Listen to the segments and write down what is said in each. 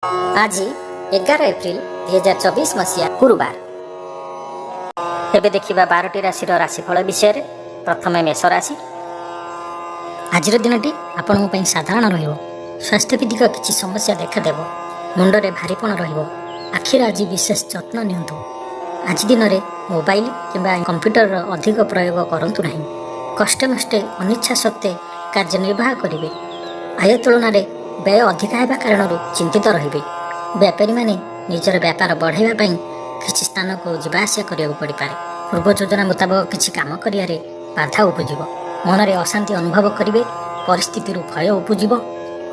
आज 11 एप्रिल 2024 मसीहा गुरुवार। एबे देखिबा 12टी राशि राशिफल विषय। प्रथमे मेष राशि। आज दिनटी आपन साधारण रहिबो। स्वास्थ्य विधिक किसी समस्या देखादेव। मुंडरे भारीपण रहिबो। आखिर आज विशेष जत्न नियंतु। आज दिन में मोबाइल किंबा कंप्यूटर अधिक प्रयोग करंतु नहीं। कष्टे मष्टे अनिच्छा सत्वे कार्य निर्वाह करेंगे। आय तुलन में व्यय अधिक होगा कारण चिंतित रहिबे। व्यापारी माने निजर व्यापार बढ़ाइबा किसी स्थान को जीवाआसिया करिया पड़ पारे। पूर्व योजना मुताबक किसी काम करियारे बाधा उपजिब। मनरे अशांति अनुभव करेंगे। परिस्थिति भय उपजिब।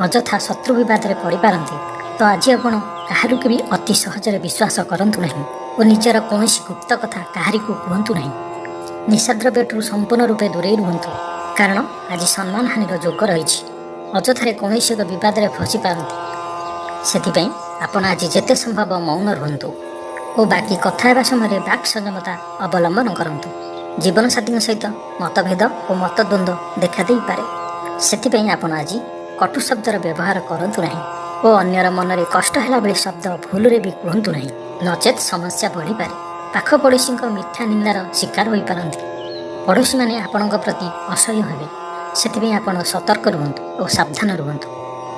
अଯଥା शत्रु विवाद में पड़ पारती। तो आज आपण काहारू भी अति सहजरे विश्वास करंतु नहीं और निजर कौन गुप्त कथा काहारी को कहतु नहीं। निशाद्रव्यठू संपूर्ण रूपे दूरे रुहतु कारण आज सम्मान हानिर जोग रही। अଯଥାରେ कौन विवाद में फसी पारती। से आपण आज जेते संभव मौन रुहतु और बाकी कथा हेबा समय बाक संयमता अवलंबन करंतु। जीवन साथी सहित मतभेद और मतद्वंद्व देखा दे पारे। से आपण आज कटु शब्दर व्यवहार करंतु नहीं और अन्यर मनरे कष्ट है बेले शब्द भूल भी कहतु नहीं। नचेत समस्या बढ़ी पारे। पाख पड़ोशी मिथ्या निंदार शिकार हो पारती। पड़ोशी मैंने आपण प्रति असह्य हेबे। से आपण सतर्क रुहतु और सावधान रुहतु।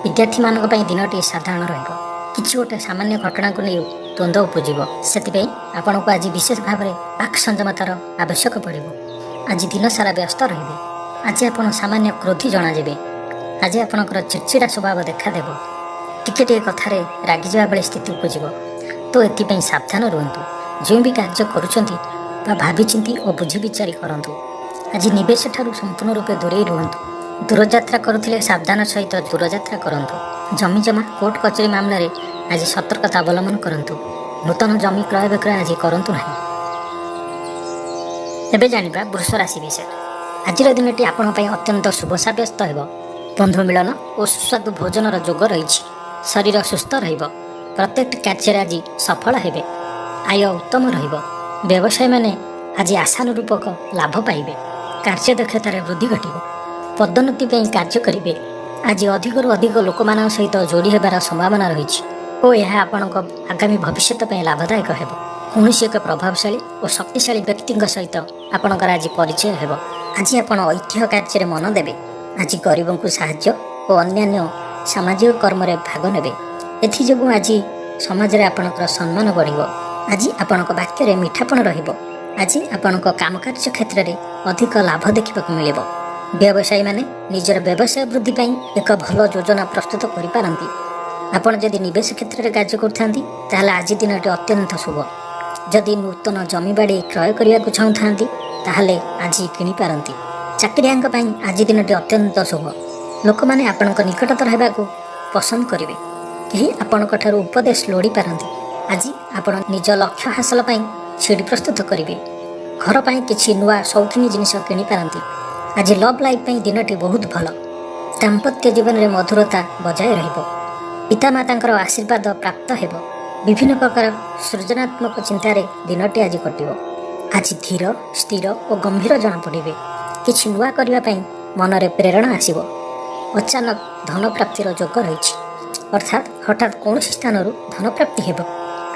विद्यार्थी मानक पई दिनटी साधारण रहिबो। किछि गोटे सामान्य घटना को नहीं द्वंद्व उपजिब। से आपण को आज विशेष भाव में वाक संयमतार आवश्यक पड़िबो। आज दिन सारा व्यस्त रहिबे। आज आपण सामान्य क्रोधी जणाजिबे। आज आपणकर चिड़चिड़ा स्वभाव देखादेव। टिके टिके कथारे रागी जावा बेले स्थिति उपजिब। तो एथिपई सावधान रुहतु। जो भी कार्य करुछंती बा भाभी चिंती और बुझी विचारी करंतु। आज निवेश ठारू संपूर्ण रूपे दूरे रुहतु। दूरयात्रा करुथिले सावधान सहित दूरयात्रा करंतु। जमी जमा कोर्ट कचेरी मामला रे आज सतर्कता अवलंबन करंतु। नूतन जमी क्रय विक्रय आज करंतु नहीं। एबे जानिबा वृष राशि विषय। आज दिनटी आपण पई अत्यंत शुभ साब्यस्त हेबो। बंधु मिलन और सुस्वादु भोजनर जोग रही। शरीर सुस्थ रहिबो। प्रत्येक कार्य आज सफल हेबे। आय उत्तम रहिबो। व्यवसायी माने आज आशानुरूपक लाभ पाइबे। कार्य दक्षतार वृद्धि घटिबो। पदोन्नति कार्य करेंगे। आज अधिक अधिक लोक मान सहित जोड़ी होबार संभावना रही और यह आपण आगामी भविष्य लाभदायक हो। कौन एक प्रभावशाली और शक्तिशाली व्यक्ति सहित आपणकर आज परिचय हो। आज आप ऐतिह्य कार्य मन देवे। आज गरीबों को साहाय्य और अन्य सामाजिक कर्म में भाग ने। एथि आज समाज में आपणकर सम्मान बढ़। आज आपण वाक्य मीठापण रहिबो। आज आपण काम कार्य क्षेत्र में अधिक लाभ देखा मिले। व्यवसायी माने निजर व्यवसाय वृद्धि पाई एक भल योजना प्रस्तुत करि पारंती। आपण जदि निवेश क्षेत्र में कार्य करथांती ताहले आज दिनटी अत्यंत शुभ। जदि नूतन जमी बाड़ी क्रय करिया को चाहुथांती ताहले आज किनि पारंती। चाकरियांक पाई आज दिनटी अत्यंत शुभ। लोक माने आपणक निकटतर हेबाकू पसंद करिवे। केही आपणक ठारू उपदेश लोड़ी पारंती। आज आपण निज लक्ष्य हासिल पाई सीढ़ी प्रस्तुत करिवे। घर पाई किछि नुआ शौखिनी जिनिस किनि पारंती। आज लव लाइफ दिनटी बहुत भल। दाम्पत्य जीवन में मधुरता बजाय रहिबो। पितामातांकर आशीर्वाद प्राप्त हेबो। विभिन्न प्रकार सृजनात्मक चिंतार दिनटी आज कटिबो। आज धीर स्थिर और गंभीर जना पड़िबे। किछि नुआ करिबा पई मनरे प्रेरणा आसीबो। अचानक धन प्राप्तिर जोग रही। अर्थात हठात कौन स्थान धन प्राप्ति हेबो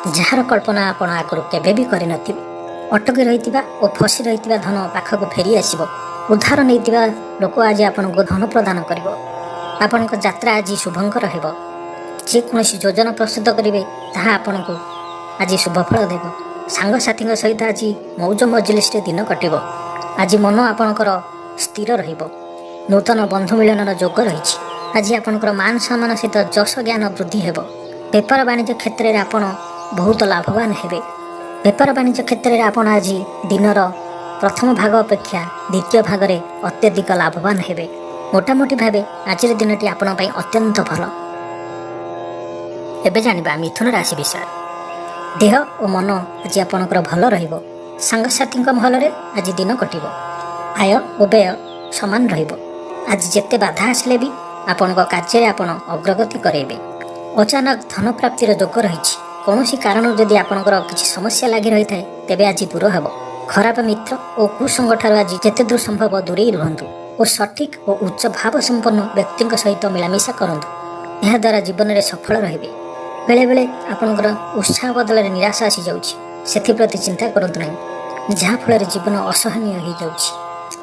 जार कल्पना आपण आगु केबे भी करि नथिबे। अटकी रहितिबा और फसी रहितिबा धन पाखक फेरी आसीबो। उद्धार नहीं लोक आज आपन को धन प्रदान करिवो। आपन को यात्रा आज शुभंकर हेबो। जेकोसी योजना प्रस्तुत करेंगे ताहा आपन को आज शुभफल देव। सांगसाथी सहित आज मौज मजलिस दिन कटिबो। आज मन आपणकर स्थिर रहिबो। नूतन बंधु मिलनर जोग रही। आज आपणकर मान सम्मान सहित जश ज्ञान वृद्धि हेबो। बेपार वाणिज्य क्षेत्र में आपण बहुत लाभवान हेबे। बेपार वाणिज्य क्षेत्र में आपण आज दिनर प्रथम भाग अपेक्षा द्वितीय भाग में अत्यधिक लाभवान हेबे। मोटामोटी भावे आज दिनटी आपण पई अत्यंत भल। एबे जानिबा मिथुन राशि विषय। देह और मन आज आपणकर भल रहिबो। सांगसाथी महल रे आज दिन कटिबो। आय और व्यय समान रहिबो। आज जेते बाधा आसले भी आपण कार्य आपण अग्रगति करेबे। अचानक धन प्राप्तिर जोग रही। कौनसी कारण जदि आपणकर किछि समस्या लागि रही थाए तेबे आज दूर हेबो। खराब मित्र और कुसंग ठारू आज जेते दूर संभव दूरे रुहतु और सठिक और उच्च भाव संपन्न व्यक्ति सहित मिलामिशा करंतु। यह द्वारा जीवन में सफल रहिबे। ବେଳେବେଳେ ଆପଣଙ୍କର ଉତ୍ସାହ ବଦଳରେ ନିରାଶ ଆସିଯାଉଛି। ସେଥିପ୍ରତି ଚିନ୍ତା କରନ୍ତୁ ନାହିଁ, ଯାହାଫଳରେ ଜୀବନ ଅସହନୀୟ ହୋଇଯାଉଛି।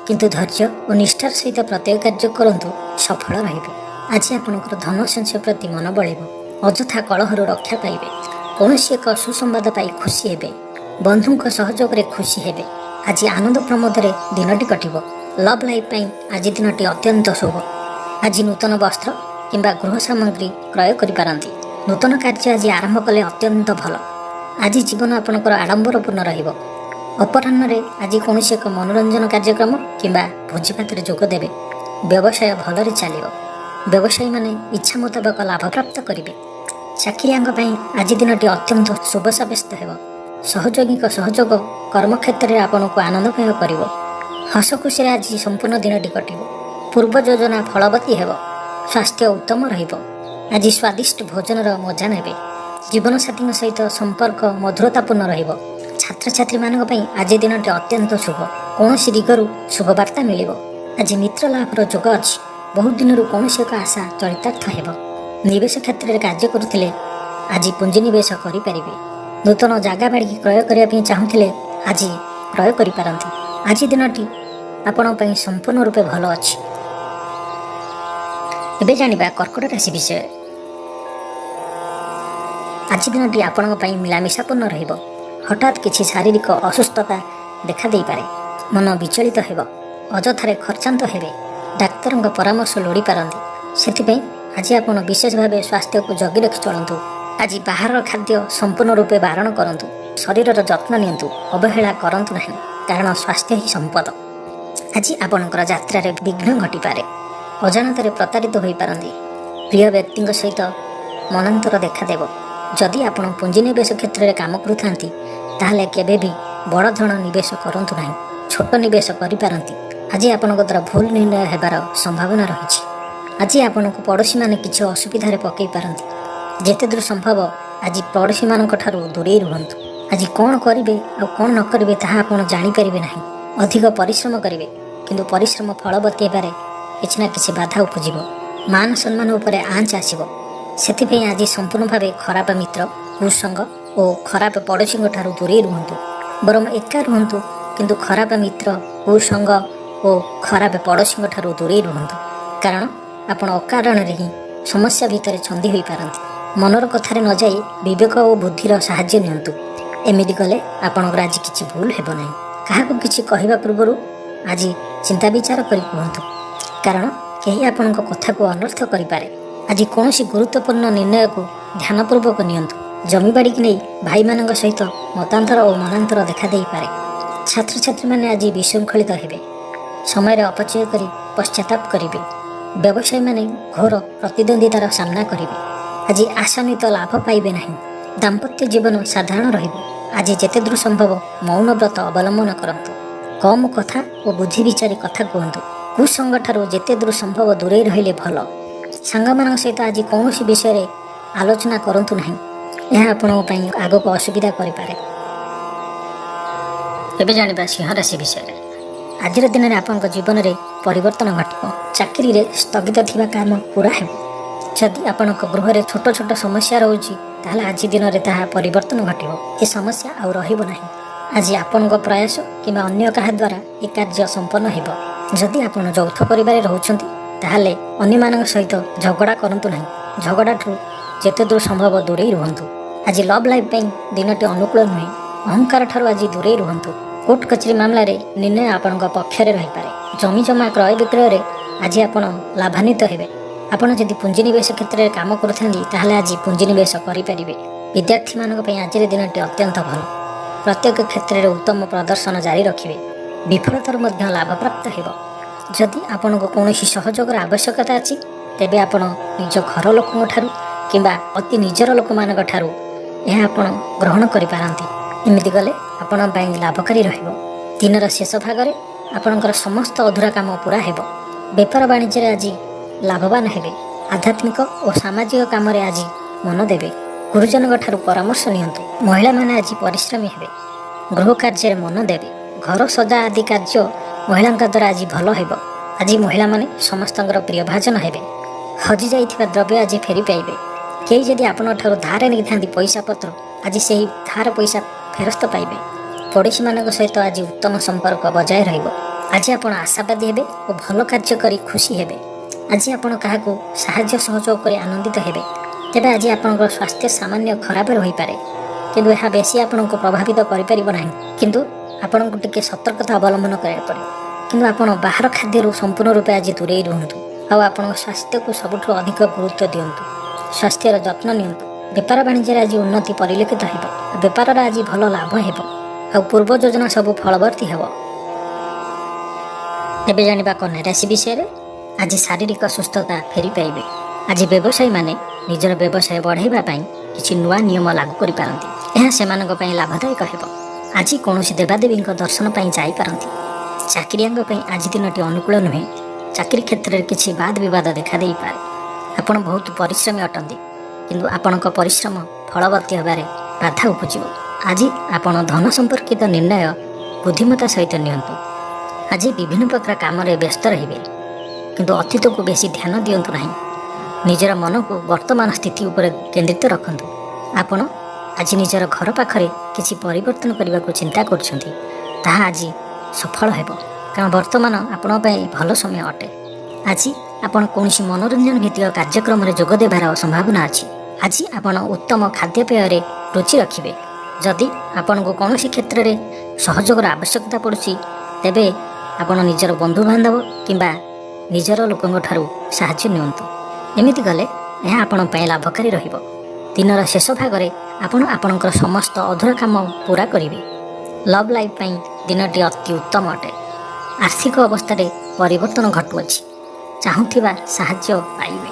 କିନ୍ତୁ ଧୈର୍ଯ୍ୟ ଓ ନିଷ୍ଠାର ସହିତ ପ୍ରତ୍ୟେକ କାର୍ଯ୍ୟ କରନ୍ତୁ, ସଫଳ ରହିବେ। ଆଜି ଆପଣଙ୍କର ଧନ ସଞ୍ଚୟ ପ୍ରତି ମନ ବଳିବ। ଅଯଥା କଳହରୁ ରକ୍ଷା ପାଇବେ। କୌଣସି ଏକ ସୁସମ୍ବାଦ ପାଇ ଖୁସି ହେବେ। ବନ୍ଧୁଙ୍କ ସହଯୋଗରେ ଖୁସି ହେବେ। ଆଜି ଆନନ୍ଦ ପ୍ରମୋଦରେ ଦିନଟି କଟିବ। ଲଭ୍ ଲାଇଫ୍ ପାଇଁ ଆଜି ଦିନଟି ଅତ୍ୟନ୍ତ ଶୁଭ। ଆଜି ନୂତନ ବସ୍ତ୍ର କିମ୍ବା ଗୃହ ସାମଗ୍ରୀ କ୍ରୟ କରିପାରନ୍ତି। ନୂତନ କାର୍ଯ୍ୟ ଆଜି ଆରମ୍ଭ କଲେ ଅତ୍ୟନ୍ତ ଭଲ। ଆଜି ଜୀବନ ଆପଣଙ୍କର ଆଡ଼ମ୍ବରପୂର୍ଣ୍ଣ ରହିବ। ଅପରାହ୍ନରେ ଆଜି କୌଣସି ଏକ ମନୋରଞ୍ଜନ କାର୍ଯ୍ୟକ୍ରମ କିମ୍ବା ଭୋଜିଭାତରେ ଯୋଗ ଦେବେ। ବ୍ୟବସାୟ ଭଲରେ ଚାଲିବ। ବ୍ୟବସାୟୀମାନେ ଇଚ୍ଛା ମୁତାବକ ଲାଭପ୍ରାପ୍ତ କରିବେ। ଚାକିରିଆଙ୍କ ପାଇଁ ଆଜି ଦିନଟି ଅତ୍ୟନ୍ତ ଶୁଭ ସାବ୍ୟସ୍ତ ହେବ। ସହଯୋଗୀଙ୍କ ସହଯୋଗ କର୍ମକ୍ଷେତ୍ରରେ ଆପଣଙ୍କୁ ଆନନ୍ଦମୟ କରିବ। ହସ ଖୁସିରେ ଆଜି ସମ୍ପୂର୍ଣ୍ଣ ଦିନଟି କଟିବ। ପୂର୍ବ ଯୋଜନା ଫଳବତୀ ହେବ। ସ୍ୱାସ୍ଥ୍ୟ ଉତ୍ତମ ରହିବ। ଆଜି ସ୍ୱାଦିଷ୍ଟ ଭୋଜନର ମଜା ନେବେ। ଜୀବନସାଥୀଙ୍କ ସହିତ ସମ୍ପର୍କ ମଧୁରତାପୂର୍ଣ୍ଣ ରହିବ। ଛାତ୍ରଛାତ୍ରୀମାନଙ୍କ ପାଇଁ ଆଜି ଦିନଟି ଅତ୍ୟନ୍ତ ଶୁଭ। କୌଣସି ଦିଗରୁ ଶୁଭବାର୍ତ୍ତା ମିଳିବ। ଆଜି ମିତ୍ର ଲାଭର ଯୋଗ ଅଛି। ବହୁତ ଦିନରୁ କୌଣସି ଏକ ଆଶା ଚରିତାର୍ଥ ହେବ। ନିବେଶ କ୍ଷେତ୍ରରେ କାର୍ଯ୍ୟ କରୁଥିଲେ ଆଜି ପୁଞ୍ଜିନିବେଶ କରିପାରିବେ। ନୂତନ ଜାଗା ବାଡ଼ି କ୍ରୟ କରିବା ପାଇଁ ଚାହୁଁଥିଲେ ଆଜି କ୍ରୟ କରିପାରନ୍ତି। ଆଜି ଦିନଟି ଆପଣଙ୍କ ପାଇଁ ସମ୍ପୂର୍ଣ୍ଣ ରୂପେ ଭଲ ଅଛି। ଏବେ ଜାଣିବା କର୍କଟ ରାଶି ବିଷୟରେ। ଆଜି ଦିନଟି ଆପଣଙ୍କ ପାଇଁ ମିଳାମିଶାପୂର୍ଣ୍ଣ ରହିବ। ହଠାତ୍ କିଛି ଶାରୀରିକ ଅସୁସ୍ଥତା ଦେଖାଦେଇପାରେ। ମନ ବିଚଳିତ ହେବ। ଅଯଥାରେ ଖର୍ଚ୍ଚାନ୍ତ ହେବେ। ଡାକ୍ତରଙ୍କ ପରାମର୍ଶ ଲୋଡ଼ିପାରନ୍ତି। ସେଥିପାଇଁ ଆଜି ଆପଣ ବିଶେଷ ଭାବେ ସ୍ୱାସ୍ଥ୍ୟକୁ ଜଗି ରଖି ଚଳନ୍ତୁ। ଆଜି ବାହାରର ଖାଦ୍ୟ ସମ୍ପୂର୍ଣ୍ଣ ରୂପେ ବାରଣ କରନ୍ତୁ। ଶରୀରର ଯତ୍ନ ନିଅନ୍ତୁ। ଅବହେଳା କରନ୍ତୁ ନାହିଁ, କାରଣ ସ୍ୱାସ୍ଥ୍ୟ ହିଁ ସମ୍ପଦ। ଆଜି ଆପଣଙ୍କର ଯାତ୍ରାରେ ବିଘ୍ନ ଘଟିପାରେ। ଅଜାଣତରେ ପ୍ରତାରିତ ହୋଇପାରନ୍ତି। ପ୍ରିୟ ବ୍ୟକ୍ତିଙ୍କ ସହିତ ମନାନ୍ତର ଦେଖାଦେବ। ଯଦି ଆପଣ ପୁଞ୍ଜିନିବେଶ କ୍ଷେତ୍ରରେ କାମ କରୁଥାନ୍ତି, ତାହେଲେ କେବେ ବି ବଡ଼ ଧନ ନିବେଶ କରନ୍ତୁ ନାହିଁ। ଛୋଟ ନିବେଶ କରିପାରନ୍ତି। ଆଜି ଆପଣଙ୍କ ଦ୍ୱାରା ଭୁଲ ନିର୍ଣ୍ଣୟ ହେବାର ସମ୍ଭାବନା ରହିଛି। ଆଜି ଆପଣଙ୍କୁ ପଡ଼ୋଶୀମାନେ କିଛି ଅସୁବିଧାରେ ପକାଇ ପାରନ୍ତି। ଯେତେ ଦୂର ସମ୍ଭବ ଆଜି ପଡ଼ୋଶୀମାନଙ୍କ ଠାରୁ ଦୂରେଇ ରୁହନ୍ତୁ। ଆଜି କ'ଣ କରିବେ ଆଉ କ'ଣ ନ କରିବେ ତାହା ଆପଣ ଜାଣିପାରିବେ ନାହିଁ। ଅଧିକ ପରିଶ୍ରମ କରିବେ, କିନ୍ତୁ ପରିଶ୍ରମ ଫଳବତୀ ହେବାରେ କିଛି ନା କିଛି ବାଧା ଉପୁଜିବ। ମାନ ସମ୍ମାନ ଉପରେ ଆଞ୍ଚ ଆସିବ। ସେଥିପାଇଁ ଆଜି ସମ୍ପୂର୍ଣ୍ଣ ଭାବେ ଖରାପ ମିତ୍ର, କୁସଙ୍ଗ ଓ ଖରାପ ପଡ଼ୋଶୀଙ୍କ ଠାରୁ ଦୂରେଇ ରୁହନ୍ତୁ। ବରଂ ଏକା ରୁହନ୍ତୁ, କିନ୍ତୁ ଖରାପ ମିତ୍ର, କୁସଙ୍ଗ ଓ ଖରାପ ପଡ଼ୋଶୀଙ୍କ ଠାରୁ ଦୂରେଇ ରୁହନ୍ତୁ। କାରଣ ଆପଣ ଅକାରଣରେ ହିଁ ସମସ୍ୟା ଭିତରେ ଛନ୍ଦି ହୋଇପାରନ୍ତି। ମନର କଥାରେ ନ ଯାଇ ବିବେକ ଓ ବୁଦ୍ଧିର ସାହାଯ୍ୟ ନିଅନ୍ତୁ। ଏମିତି କଲେ ଆପଣଙ୍କର ଆଜି କିଛି ଭୁଲ ହେବ ନାହିଁ। କାହାକୁ କିଛି କହିବା ପୂର୍ବରୁ ଆଜି ଚିନ୍ତା ବିଚାର କରି କୁହନ୍ତୁ, କାରଣ କେହି ଆପଣଙ୍କ କଥାକୁ ଅନର୍ଥ କରିପାରେ। ଆଜି କୌଣସି ଗୁରୁତ୍ୱପୂର୍ଣ୍ଣ ନିର୍ଣ୍ଣୟକୁ ଧ୍ୟାନପୂର୍ବକ ନିଅନ୍ତୁ। ଜମିବାଡ଼ିକୁ ନେଇ ଭାଇମାନଙ୍କ ସହିତ ମତାନ୍ତର ଓ ମନାନ୍ତର ଦେଖାଦେଇପାରେ। ଛାତ୍ରଛାତ୍ରୀମାନେ ଆଜି ବିଶୃଙ୍ଖଳିତ ହେବେ। ସମୟରେ ଅପଚୟ କରି ପଶ୍ଚାତାପ କରିବେ। ବ୍ୟବସାୟୀମାନେ ଘୋର ପ୍ରତିଦ୍ୱନ୍ଦ୍ୱିତାର ସାମ୍ନା କରିବେ। ଆଜି ଆଶାନ୍ୱିତ ଲାଭ ପାଇବେ ନାହିଁ। ଦାମ୍ପତ୍ୟ ଜୀବନ ସାଧାରଣ ରହିବ। ଆଜି ଯେତେ ଦୂର ସମ୍ଭବ ମୌନ ବ୍ରତ ଅବଲମ୍ବନ କରନ୍ତୁ। କମ୍ କଥା ଓ ବୁଝି ବିଚାରି କଥା କୁହନ୍ତୁ। କୁସଙ୍ଗଠାରୁ ଯେତେ ଦୂର ସମ୍ଭବ ଦୂରେଇ ରହିଲେ ଭଲ। ସାଙ୍ଗମାନଙ୍କ ସହିତ ଆଜି କୌଣସି ବିଷୟରେ ଆଲୋଚନା କରନ୍ତୁ ନାହିଁ। ଏହା ଆପଣଙ୍କ ପାଇଁ ଆଗକୁ ଅସୁବିଧା କରିପାରେ। ଏବେ ଜାଣିବା ସିଂହ ରାଶି ବିଷୟରେ। ଆଜିର ଦିନରେ ଆପଣଙ୍କ ଜୀବନରେ ପରିବର୍ତ୍ତନ ଘଟିବ। ଚାକିରିରେ ସ୍ଥଗିତ ଥିବା କାମ ପୁରା ହେବ। ଯଦି ଆପଣଙ୍କ ଗୃହରେ ଛୋଟ ଛୋଟ ସମସ୍ୟା ରହୁଛି, ତାହେଲେ ଆଜି ଦିନରେ ତାହା ପରିବର୍ତ୍ତନ ଘଟିବ। ଏ ସମସ୍ୟା ଆଉ ରହିବ ନାହିଁ। ଆଜି ଆପଣଙ୍କ ପ୍ରୟାସ କିମ୍ବା ଅନ୍ୟ କାହା ଦ୍ୱାରା ଏ କାର୍ଯ୍ୟ ସମ୍ପନ୍ନ ହେବ। ଯଦି ଆପଣ ଯୌଥ ପରିବାରରେ ରହୁଛନ୍ତି, ତାହେଲେ ଅନ୍ୟମାନଙ୍କ ସହିତ ଝଗଡ଼ା କରନ୍ତୁ ନାହିଁ। ଝଗଡ଼ାଠୁ ଯେତେ ଦୂର ସମ୍ଭବ ଦୂରେଇ ରୁହନ୍ତୁ। ଆଜି ଲଭ୍ ଲାଇଫ୍ ପାଇଁ ଦିନଟି ଅନୁକୂଳ ନୁହେଁ। ଅହଙ୍କାର ଠାରୁ ଆଜି ଦୂରେଇ ରୁହନ୍ତୁ। କୋର୍ଟ କଚେରୀ ମାମଲାରେ ନିର୍ଣ୍ଣୟ ଆପଣଙ୍କ ପକ୍ଷରେ ରହିପାରେ। ଜମିଜମା କ୍ରୟ ବିକ୍ରୟରେ ଆଜି ଆପଣ ଲାଭାନ୍ୱିତ ହେବେ। ଆପଣ ଯଦି ପୁଞ୍ଜିନିବେଶ କ୍ଷେତ୍ରରେ କାମ କରୁଥାନ୍ତି, ତାହେଲେ ଆଜି ପୁଞ୍ଜିନିବେଶ କରିପାରିବେ। ବିଦ୍ୟାର୍ଥୀମାନଙ୍କ ପାଇଁ ଆଜିର ଦିନଟି ଅତ୍ୟନ୍ତ ଭଲ। ପ୍ରତ୍ୟେକ କ୍ଷେତ୍ରରେ ଉତ୍ତମ ପ୍ରଦର୍ଶନ ଜାରି ରଖିବେ। ବିଫଳତାରୁ ମଧ୍ୟ ଲାଭପ୍ରାପ୍ତ ହେବ। ଯଦି ଆପଣଙ୍କୁ କୌଣସି ସହଯୋଗର ଆବଶ୍ୟକତା ଅଛି, ତେବେ ଆପଣ ନିଜ ଘର ଲୋକଙ୍କ ଠାରୁ କିମ୍ବା ଅତି ନିଜର ଲୋକମାନଙ୍କ ଠାରୁ ଏହା ଆପଣ ଗ୍ରହଣ କରିପାରନ୍ତି। ଏମିତି କଲେ ଆପଣଙ୍କ ପାଇଁ ଲାଭକାରୀ ରହିବ। ଦିନର ଶେଷ ଭାଗରେ ଆପଣଙ୍କର ସମସ୍ତ ଅଧୁରା କାମ ପୁରା ହେବ। ବେପାର ବାଣିଜ୍ୟରେ ଆଜି ଲାଭବାନ ହେବେ। ଆଧ୍ୟାତ୍ମିକ ଓ ସାମାଜିକ କାମରେ ଆଜି ମନ ଦେବେ। ଗୁରୁଜନଙ୍କ ଠାରୁ ପରାମର୍ଶ ନିଅନ୍ତୁ। ମହିଳାମାନେ ଆଜି ପରିଶ୍ରମୀ ହେବେ। ଗୃହ କାର୍ଯ୍ୟରେ ମନ ଦେବେ। ଘର ସଜା ଆଦି କାର୍ଯ୍ୟ ମହିଳାଙ୍କ ଦ୍ୱାରା ଆଜି ଭଲ ହେବ। ଆଜି ମହିଳାମାନେ ସମସ୍ତଙ୍କର ପ୍ରିୟ ଭାଜନ ହେବେ। ହଜିଯାଇଥିବା ଦ୍ରବ୍ୟ ଆଜି ଫେରି ପାଇବେ। କେହି ଯଦି ଆପଣଙ୍କ ଠାରୁ ଧାର ନେଇଥାନ୍ତି ପଇସା ପତ୍ର, ଆଜି ସେହି ଧାର ପଇସା ଫେରସ୍ତ ପାଇବେ। ପଡ଼ୋଶୀମାନଙ୍କ ସହିତ ଆଜି ଉତ୍ତମ ସମ୍ପର୍କ ବଜାୟ ରହିବ। ଆଜି ଆପଣ ଆଶାବାଦୀ ହେବେ ଓ ଭଲ କାର୍ଯ୍ୟ କରି ଖୁସି ହେବେ। ଆଜି ଆପଣ କାହାକୁ ସାହାଯ୍ୟ ସହଯୋଗ କରି ଆନନ୍ଦିତ ହେବେ। ତେବେ ଆଜି ଆପଣଙ୍କର ସ୍ୱାସ୍ଥ୍ୟ ସାମାନ୍ୟ ଖରାପ ରହିପାରେ, କିନ୍ତୁ ଏହା ବେଶୀ ଆପଣଙ୍କୁ ପ୍ରଭାବିତ କରିପାରିବ ନାହିଁ। କିନ୍ତୁ ଆପଣଙ୍କୁ ଟିକେ ସତର୍କତା ଅବଲମ୍ବନ କରିବାକୁ ପଡ଼ିବ। କିନ୍ତୁ ଆପଣ ବାହାର ଖାଦ୍ୟରୁ ସମ୍ପୂର୍ଣ୍ଣ ରୂପେ ଆଜି ଦୂରେଇ ରୁହନ୍ତୁ ଆଉ ଆପଣଙ୍କ ସ୍ୱାସ୍ଥ୍ୟକୁ ସବୁଠୁ ଅଧିକ ଗୁରୁତ୍ୱ ଦିଅନ୍ତୁ। ସ୍ୱାସ୍ଥ୍ୟର ଯତ୍ନ ନିଅନ୍ତୁ। ବେପାର ବାଣିଜ୍ୟରେ ଆଜି ଉନ୍ନତି ପରିଲକ୍ଷିତ ହେବ। ବେପାରରେ ଆଜି ଭଲ ଲାଭ ହେବ ଆଉ ପୂର୍ବ ଯୋଜନା ସବୁ ଫଳବର୍ତ୍ତୀ ହେବ। ଏବେ ଜାଣିବା କନ୍ୟା ରାଶି ବିଷୟରେ। ଆଜି ଶାରୀରିକ ସୁସ୍ଥତା ଫେରି ପାଇବେ। ଆଜି ବ୍ୟବସାୟୀମାନେ ନିଜର ବ୍ୟବସାୟ ବଢ଼ାଇବା ପାଇଁ କିଛି ନୂଆ ନିୟମ ଲାଗୁ କରିପାରନ୍ତି। ଏହା ସେମାନଙ୍କ ପାଇଁ ଲାଭଦାୟକ ହେବ। ଆଜି କୌଣସି ଦେବାଦେବୀଙ୍କ ଦର୍ଶନ ପାଇଁ ଯାଇପାରନ୍ତି। ଚାକିରିଆଙ୍କ ପାଇଁ ଆଜି ଦିନଟି ଅନୁକୂଳ ନୁହେଁ। ଚାକିରି କ୍ଷେତ୍ରରେ କିଛି ବାଦ ବିବାଦ ଦେଖାଦେଇପାରେ। ଆପଣ ବହୁତ ପରିଶ୍ରମୀ ଅଟନ୍ତି, କିନ୍ତୁ ଆପଣଙ୍କ ପରିଶ୍ରମ ଫଳବର୍ତ୍ତୀ ହେବାରେ ବାଧା ଉପୁଜିବ। ଆଜି ଆପଣ ଧନ ସମ୍ପର୍କିତ ନିର୍ଣ୍ଣୟ ବୁଦ୍ଧିମତା ସହିତ ନିଅନ୍ତୁ। ଆଜି ବିଭିନ୍ନ ପ୍ରକାର କାମରେ ବ୍ୟସ୍ତ ରହିବେ, କିନ୍ତୁ ଅତୀତକୁ ବେଶୀ ଧ୍ୟାନ ଦିଅନ୍ତୁ ନାହିଁ। ନିଜର ମନକୁ ବର୍ତ୍ତମାନ ସ୍ଥିତି ଉପରେ କେନ୍ଦ୍ରିତ ରଖନ୍ତୁ। ଆପଣ ଆଜି ନିଜର ଘର ପାଖରେ କିଛି ପରିବର୍ତ୍ତନ କରିବାକୁ ଚିନ୍ତା କରୁଛନ୍ତି, ତାହା ଆଜି ସଫଳ ହେବ, କାରଣ ବର୍ତ୍ତମାନ ଆପଣଙ୍କ ପାଇଁ ଭଲ ସମୟ ଅଟେ। ଆଜି ଆପଣ କୌଣସି ମନୋରଞ୍ଜନ ଭିତ୍ତିକ କାର୍ଯ୍ୟକ୍ରମରେ ଯୋଗ ଦେବାର ସମ୍ଭାବନା ଅଛି। ଆଜି ଆପଣ ଉତ୍ତମ ଖାଦ୍ୟପେୟରେ ରୁଚି ରଖିବେ। ଯଦି ଆପଣଙ୍କୁ କୌଣସି କ୍ଷେତ୍ରରେ ସହଯୋଗର ଆବଶ୍ୟକତା ପଡ଼ୁଛି, ତେବେ ଆପଣ ନିଜର ବନ୍ଧୁବାନ୍ଧବ କିମ୍ବା ନିଜର ଲୋକଙ୍କ ଠାରୁ ସାହାଯ୍ୟ ନିଅନ୍ତୁ। ଏମିତି କଲେ ଏହା ଆପଣଙ୍କ ପାଇଁ ଲାଭକାରୀ ରହିବ। ଦିନର ଶେଷ ଭାଗରେ ଆପଣ ଆପଣଙ୍କର ସମସ୍ତ ଅଧୁରା କାମ ପୂରା କରିବେ। ଲଭ୍ ଲାଇଫ୍ ପାଇଁ ଦିନଟି ଅତି ଉତ୍ତମ ଅଟେ। ଆର୍ଥିକ ଅବସ୍ଥାରେ ପରିବର୍ତ୍ତନ ଘଟୁଅଛି। ଚାହୁଁଥିବା ସାହାଯ୍ୟ ପାଇବେ।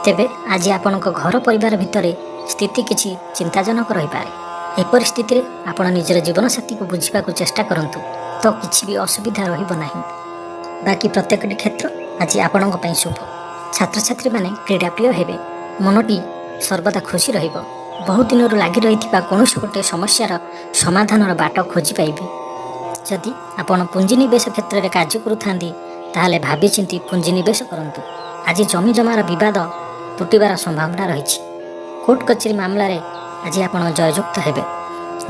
ତେବେ ଆଜି ଆପଣଙ୍କ ଘର ପରିବାର ଭିତରେ ସ୍ଥିତି କିଛି ଚିନ୍ତାଜନକ ରହିପାରେ। ଏପରି ସ୍ଥିତିରେ ଆପଣ ନିଜର ଜୀବନସାଥୀକୁ ବୁଝିବାକୁ ଚେଷ୍ଟା କରନ୍ତୁ, ତ କିଛି ବି ଅସୁବିଧା ରହିବ ନାହିଁ। ବାକି ପ୍ରତ୍ୟେକଟି କ୍ଷେତ୍ର ଆଜି ଆପଣଙ୍କ ପାଇଁ ଶୁଭ। ଛାତ୍ରଛାତ୍ରୀମାନେ କ୍ରୀଡ଼ାପ୍ରିୟ ହେବେ। ମନଟି ସର୍ବଦା ଖୁସି ରହିବ। ବହୁ ଦିନରୁ ଲାଗି ରହିଥିବା କୌଣସି ଗୋଟିଏ ସମସ୍ୟାର ସମାଧାନର ବାଟ ଖୋଜି ପାଇବେ। ଯଦି ଆପଣ ପୁଞ୍ଜିନିବେଶ କ୍ଷେତ୍ରରେ କାର୍ଯ୍ୟ କରୁଥାନ୍ତି, ତାହେଲେ ଭାବିଚିନ୍ତି ପୁଞ୍ଜିନିବେଶ କରନ୍ତୁ। ଆଜି ଜମିଜମାର ବିବାଦ ତୁଟିବାର ସମ୍ଭାବନା ରହିଛି। କୋର୍ଟ କଚେରୀ ମାମଲାରେ ଆଜି ଆପଣ ଜୟଯୁକ୍ତ ହେବେ।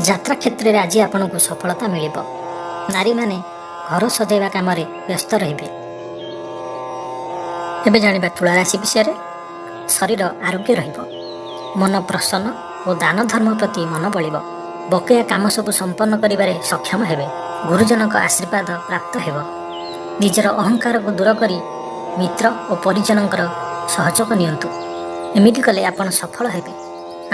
ଯାତ୍ରା କ୍ଷେତ୍ରରେ ଆଜି ଆପଣଙ୍କୁ ସଫଳତା ମିଳିବ। ନାରୀମାନେ ଘର ସଜାଇବା କାମରେ ବ୍ୟସ୍ତ ରହିବେ। ଏବେ ଜାଣିବା ତୁଳା ରାଶି ବିଷୟରେ। ଶରୀର ଆରୋଗ୍ୟ ରହିବ। ମନ ପ୍ରସନ୍ନ ଓ ଦାନ ଧର୍ମ ପ୍ରତି ମନ ବଳିବ। ବକେୟା କାମ ସବୁ ସମ୍ପନ୍ନ କରିବାରେ ସକ୍ଷମ ହେବେ। ଗୁରୁଜନଙ୍କ ଆଶୀର୍ବାଦ ପ୍ରାପ୍ତ ହେବ। ନିଜର ଅହଙ୍କାରକୁ ଦୂର କରି ମିତ୍ର ଓ ପରିଜନଙ୍କର ସହଯୋଗ ନିଅନ୍ତୁ। ଏମିତି କଲେ ଆପଣ ସଫଳ ହେବେ।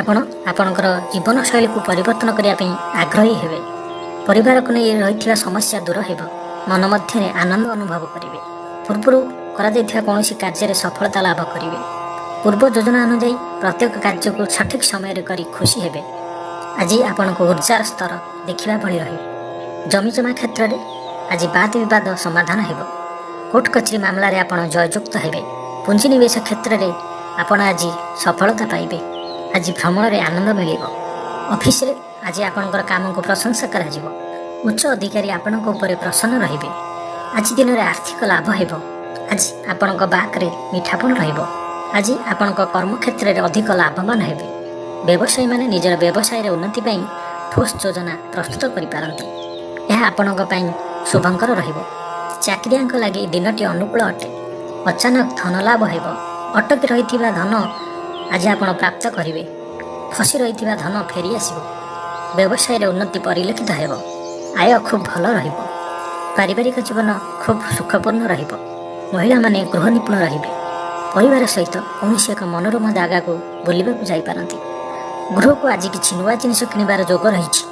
ଆପଣ ଆପଣଙ୍କର ଜୀବନଶୈଳୀକୁ ପରିବର୍ତ୍ତନ କରିବା ପାଇଁ ଆଗ୍ରହୀ ହେବେ। ପରିବାରକୁ ନେଇ ରହିଥିବା ସମସ୍ୟା ଦୂର ହେବ। ମନ ମଧ୍ୟରେ ଆନନ୍ଦ ଅନୁଭବ କରିବେ। ପୂର୍ବରୁ କରାଯାଇଥିବା କୌଣସି କାର୍ଯ୍ୟରେ ସଫଳତା ଲାଭ କରିବେ। ପୂର୍ବ ଯୋଜନା ଅନୁଯାୟୀ ପ୍ରତ୍ୟେକ କାର୍ଯ୍ୟକୁ ସଠିକ୍ ସମୟରେ କରି ଖୁସି ହେବେ। ଆଜି ଆପଣଙ୍କ ଉର୍ଜାର ସ୍ତର ଦେଖିବା ଭଳି ରହିବ। ଜମିଜମା କ୍ଷେତ୍ରରେ ଆଜି ବାଦ ବିବାଦ ସମାଧାନ ହେବ। କୋର୍ଟ କଚେରୀ ମାମଲାରେ ଆପଣ ଜୟଯୁକ୍ତ ହେବେ। ପୁଞ୍ଜିନିବେଶ କ୍ଷେତ୍ରରେ ଆପଣ ଆଜି ସଫଳତା ପାଇବେ। ଆଜି ଭ୍ରମଣରେ ଆନନ୍ଦ ମିଳିବ। ଅଫିସରେ ଆଜି ଆପଣଙ୍କର କାମକୁ ପ୍ରଶଂସା କରାଯିବ। ଉଚ୍ଚ ଅଧିକାରୀ ଆପଣଙ୍କ ଉପରେ ପ୍ରସନ୍ନ ରହିବେ। ଆଜି ଦିନରେ ଆର୍ଥିକ ଲାଭ ହେବ। ଆଜି ଆପଣଙ୍କ ବାକ୍ରେ ମିଠାପଣ ରହିବ। ଆଜି ଆପଣଙ୍କ କର୍ମକ୍ଷେତ୍ରରେ ଅଧିକ ଲାଭବାନ ହେବେ। ବ୍ୟବସାୟୀମାନେ ନିଜର ବ୍ୟବସାୟରେ ଉନ୍ନତି ପାଇଁ ଠୋସ୍ ଯୋଜନା ପ୍ରସ୍ତୁତ କରିପାରନ୍ତି। ଏହା ଆପଣଙ୍କ ପାଇଁ ଶୁଭଙ୍କର ରହିବ। ଚାକିରିଆଙ୍କ ଲାଗି ଦିନଟି ଅନୁକୂଳ ଅଟେ। ଅଚାନକ ଧନ ଲାଭ ହେବ। ଅଟକି ରହିଥିବା ଧନ ଆଜି ଆପଣ ପ୍ରାପ୍ତ କରିବେ। ଫସି ରହିଥିବା ଧନ ଫେରିଆସିବ। ବ୍ୟବସାୟରେ ଉନ୍ନତି ପରିଲକ୍ଷିତ ହେବ। ଆୟ ଖୁବ୍ ଭଲ ରହିବ। ପାରିବାରିକ ଜୀବନ ଖୁବ୍ ସୁଖପୂର୍ଣ୍ଣ ରହିବ। ମହିଳାମାନେ ଗୃହ ନିପୁଣ ରହିବେ। ପରିବାର ସହିତ କୌଣସି ଏକ ମନୋରମ ଜାଗାକୁ ବୁଲିବାକୁ ଯାଇପାରନ୍ତି। ଗୃହକୁ ଆଜି କିଛି ନୂଆ ଜିନିଷ କିଣିବାର ଯୋଗ ରହିଛି।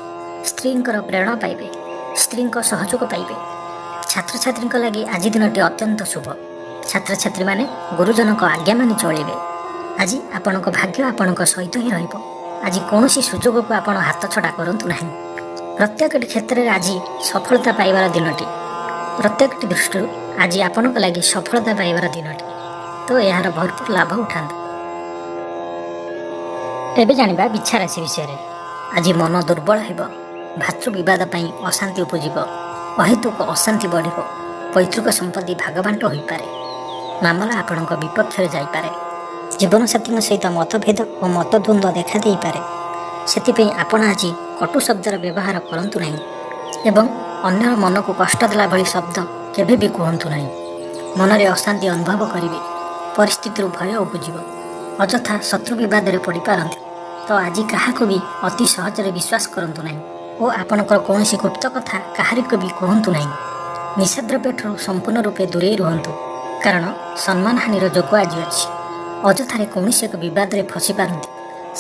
ସ୍ତ୍ରୀଙ୍କର ପ୍ରେରଣା ପାଇବେ। ସ୍ତ୍ରୀଙ୍କ ସହଯୋଗ ପାଇବେ। ଛାତ୍ରଛାତ୍ରୀଙ୍କ ଲାଗି ଆଜି ଦିନଟି ଅତ୍ୟନ୍ତ ଶୁଭ। ଛାତ୍ରଛାତ୍ରୀମାନେ ଗୁରୁଜନଙ୍କ ଆଜ୍ଞା ମାନି ଚଳିବେ। ଆଜି ଆପଣଙ୍କ ଭାଗ୍ୟ ଆପଣଙ୍କ ସହିତ ହିଁ ରହିବ। ଆଜି କୌଣସି ସୁଯୋଗକୁ ଆପଣ ହାତଛଡ଼ା କରନ୍ତୁ ନାହିଁ। ପ୍ରତ୍ୟେକଟି କ୍ଷେତ୍ରରେ ଆଜି ସଫଳତା ପାଇବାର ଦିନଟି। ପ୍ରତ୍ୟେକଟି ଦୃଷ୍ଟିରୁ ଆଜି ଆପଣଙ୍କ ଲାଗି ସଫଳତା ପାଇବାର ଦିନଟି, ତ ଏହାର ଭରପୁର ଲାଭ ଉଠାନ୍ତୁ। ଏବେ ଜାଣିବା ବିଛା ରାଶି ବିଷୟରେ। ଆଜି ମନ ଦୁର୍ବଳ ହେବ। ଭାତୃ ବିବାଦ ପାଇଁ ଅଶାନ୍ତି ଉପୁଜିବ। ଅହେତୁକ ଅଶାନ୍ତି ବଢ଼ିବ। ପୈତୃକ ସମ୍ପତ୍ତି ଭାଗବାଣ୍ଟ ହୋଇପାରେ। ମାମଲା ଆପଣଙ୍କ ବିପକ୍ଷରେ ଯାଇପାରେ। ଜୀବନସାଥୀଙ୍କ ସହିତ ମତଭେଦ ଓ ମତଦ୍ୱନ୍ଦ୍ୱ ଦେଖାଦେଇପାରେ। ସେଥିପାଇଁ ଆପଣ ଆଜି କଟୁ ଶବ୍ଦର ବ୍ୟବହାର କରନ୍ତୁ ନାହିଁ ଏବଂ ଅନ୍ୟର ମନକୁ କଷ୍ଟ ଦେଲା ଭଳି ଶବ୍ଦ କେବେ ବି କୁହନ୍ତୁ ନାହିଁ। ମନରେ ଅଶାନ୍ତି ଅନୁଭବ କରିବେ, ପରିସ୍ଥିତିରୁ ଭୟ ଉପୁଜିବ, ଅଯଥା ଶତ୍ରୁ ବିବାଦରେ ପଡ଼ିପାରନ୍ତି। ତ ଆଜି କାହାକୁ ବି ଅତି ସହଜରେ ବିଶ୍ୱାସ କରନ୍ତୁ ନାହିଁ ଓ ଆପଣଙ୍କର କୌଣସି ଗୁପ୍ତ କଥା କାହାରିକୁ ବି କୁହନ୍ତୁ ନାହିଁ। ନିଶାଦ୍ରବ୍ୟଠାରୁ ସମ୍ପୂର୍ଣ୍ଣ ରୂପେ ଦୂରେଇ ରୁହନ୍ତୁ, କାରଣ ସମ୍ମାନହାନିର ଯୋଗ ଆଜି ଅଛି। ଅଯଥାରେ କୌଣସି ଏକ ବିବାଦରେ ଫସି ପାରନ୍ତି।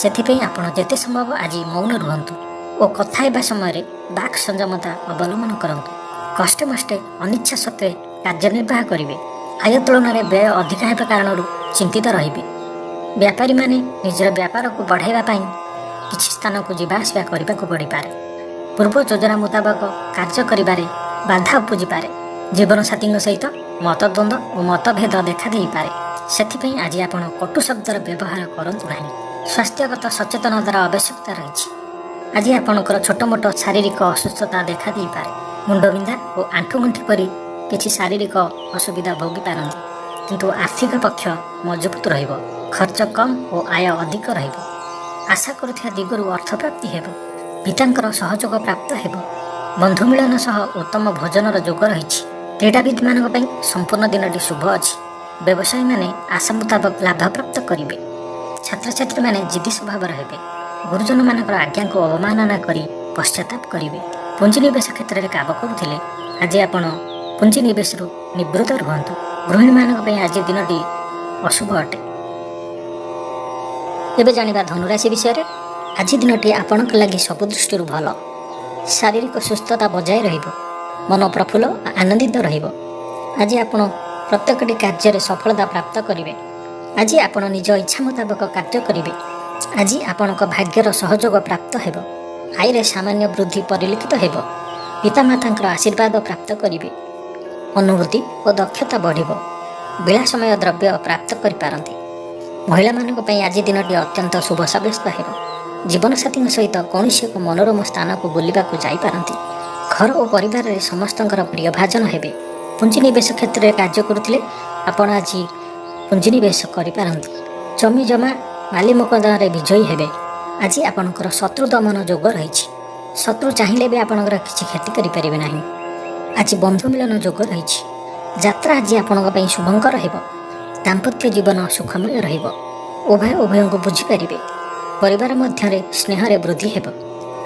ସେଥିପାଇଁ ଆପଣ ଯେତେ ସମ୍ଭବ ଆଜି ମୌନ ରୁହନ୍ତୁ ଓ କଥା ହେବା ସମୟରେ ବାକ୍ ସଂଯମତା ଅବଲମ୍ବନ କରନ୍ତୁ। କଷ୍ଟେମଷ୍ଟେ ଅନିଚ୍ଛା ସତ୍ତ୍ୱେ କାର୍ଯ୍ୟନିର୍ବାହ କରିବେ। ଆୟ ତୁଳନାରେ ବ୍ୟୟ ଅଧିକା ହେବା କାରଣରୁ ଚିନ୍ତିତ ରହିବେ। ବ୍ୟାପାରୀମାନେ ନିଜର ବ୍ୟାପାରକୁ ବଢ଼ାଇବା ପାଇଁ କିଛି ସ୍ଥାନକୁ ଯିବା ଆସିବା କରିବାକୁ ପଡ଼ିପାରେ। ପୂର୍ବ ଯୋଜନା ମୁତାବକ କାର୍ଯ୍ୟ କରିବାରେ ବାଧା ଉପୁଜିପାରେ। ଜୀବନସାଥୀଙ୍କ ସହିତ ମତଦ୍ୱନ୍ଦ୍ୱ ଓ ମତଭେଦ ଦେଖାଦେଇପାରେ। ସେଥିପାଇଁ ଆଜି ଆପଣ କଟୁ ଶବ୍ଦର ବ୍ୟବହାର କରନ୍ତୁ ନାହିଁ। ସ୍ୱାସ୍ଥ୍ୟଗତ ସଚେତନତାର ଆବଶ୍ୟକତା ରହିଛି। ଆଜି ଆପଣଙ୍କର ଛୋଟମୋଟ ଶାରୀରିକ ଅସୁସ୍ଥତା ଦେଖାଦେଇପାରେ। ମୁଣ୍ଡବିନ୍ଧା ଓ ଆଣ୍ଠୁଗଣ୍ଠି ପରି କିଛି ଶାରୀରିକ ଅସୁବିଧା ଭୋଗିପାରନ୍ତି, କିନ୍ତୁ ଆର୍ଥିକ ପକ୍ଷ ମଜବୁତ ରହିବ। ଖର୍ଚ୍ଚ କମ୍ ଓ ଆୟ ଅଧିକ ରହିବ। ଆଶା କରୁଥିବା ଦିଗରୁ ଅର୍ଥପ୍ରାପ୍ତି ହେବ। ପିତାଙ୍କର ସହଯୋଗ ପ୍ରାପ୍ତ ହେବ। ବନ୍ଧୁ ମିଳନ ସହ ଉତ୍ତମ ଭୋଜନର ଯୋଗ ରହିଛି। କ୍ରୀଡ଼ାବିତ୍ମାନଙ୍କ ପାଇଁ ସମ୍ପୂର୍ଣ୍ଣ ଦିନଟି ଶୁଭ ଅଛି। ବ୍ୟବସାୟୀମାନେ ଆଶା ମୁତାବକ ଲାଭପ୍ରାପ୍ତ କରିବେ। ଛାତ୍ରଛାତ୍ରୀମାନେ ଜିଦ୍ଦି ସ୍ୱଭାବର ହେବେ। ଗୁରୁଜନମାନଙ୍କର ଆଜ୍ଞାକୁ ଅବମାନନା କରି ପଶ୍ଚାତାପ କରିବେ। ପୁଞ୍ଜିନିବେଶ କ୍ଷେତ୍ରରେ କାମ କରୁଥିଲେ ଆଜି ଆପଣ ପୁଞ୍ଜିନିବେଶରୁ ନିବୃତ୍ତ ରୁହନ୍ତୁ। ଗୃହିଣୀମାନଙ୍କ ପାଇଁ ଆଜି ଦିନଟି ଅଶୁଭ ଅଟେ। ଏବେ ଜାଣିବା ଧନୁରାଶି ବିଷୟରେ। ଆଜି ଦିନଟି ଆପଣଙ୍କ ଲାଗି ସବୁ ଦୃଷ୍ଟିରୁ ଭଲ। ଶାରୀରିକ ସୁସ୍ଥତା ବଜାୟ ରହିବ। ମନ ପ୍ରଫୁଲ୍ଲ ଆନନ୍ଦିତ ରହିବ। ଆଜି ଆପଣ ପ୍ରତ୍ୟେକଟି କାର୍ଯ୍ୟରେ ସଫଳତା ପ୍ରାପ୍ତ କରିବେ। ଆଜି ଆପଣ ନିଜ ଇଚ୍ଛା ମୁତାବକ କାର୍ଯ୍ୟ କରିବେ। ଆଜି ଆପଣଙ୍କ ଭାଗ୍ୟର ସହଯୋଗ ପ୍ରାପ୍ତ ହେବ। ଆୟରେ ସାମାନ୍ୟ ବୃଦ୍ଧି ପରିଲକ୍ଷିତ ହେବ। ପିତାମାତାଙ୍କର ଆଶୀର୍ବାଦ ପ୍ରାପ୍ତ କରିବେ। ଅନୁଭୂତି ଓ ଦକ୍ଷତା ବଢ଼ିବ। ବିଳାସମୟ ଦ୍ରବ୍ୟ ପ୍ରାପ୍ତ କରିପାରନ୍ତି। ମହିଳାମାନଙ୍କ ପାଇଁ ଆଜି ଦିନଟି ଅତ୍ୟନ୍ତ ଶୁଭ ସାବ୍ୟସ୍ତ ହେବ। ଜୀବନସାଥୀଙ୍କ ସହିତ କୌଣସି ଏକ ମନୋରମ ସ୍ଥାନକୁ ବୁଲିବାକୁ ଯାଇପାରନ୍ତି। ଘର ଓ ପରିବାରରେ ସମସ୍ତଙ୍କର ପ୍ରିୟ ଭାଜନ ହେବେ। ପୁଞ୍ଜିନିବେଶ କ୍ଷେତ୍ରରେ କାର୍ଯ୍ୟ କରୁଥିଲେ ଆପଣ ଆଜି ପୁଞ୍ଜିନିବେଶ କରିପାରନ୍ତି। ଜମି ଜମା ମାଲି ମୋକଦ୍ଦମାରେ ବିଜୟୀ ହେବେ। ଆଜି ଆପଣଙ୍କର ଶତ୍ରୁ ଦମନ ଯୋଗ ରହିଛି। ଶତ୍ରୁ ଚାହିଁଲେ ବି ଆପଣଙ୍କର କିଛି କ୍ଷତି କରିପାରିବେ ନାହିଁ। ଆଜି ବନ୍ଧୁ ମିଳନ ଯୋଗ ରହିଛି। ଯାତ୍ରା ଆଜି ଆପଣଙ୍କ ପାଇଁ ଶୁଭଙ୍କର ହେବ। ଦାମ୍ପତ୍ୟ ଜୀବନ ସୁଖମୟ ରହିବ। ଉଭୟଙ୍କୁ ବୁଝିପାରିବେ। ପରିବାର ମଧ୍ୟରେ ସ୍ନେହରେ ବୃଦ୍ଧି ହେବ।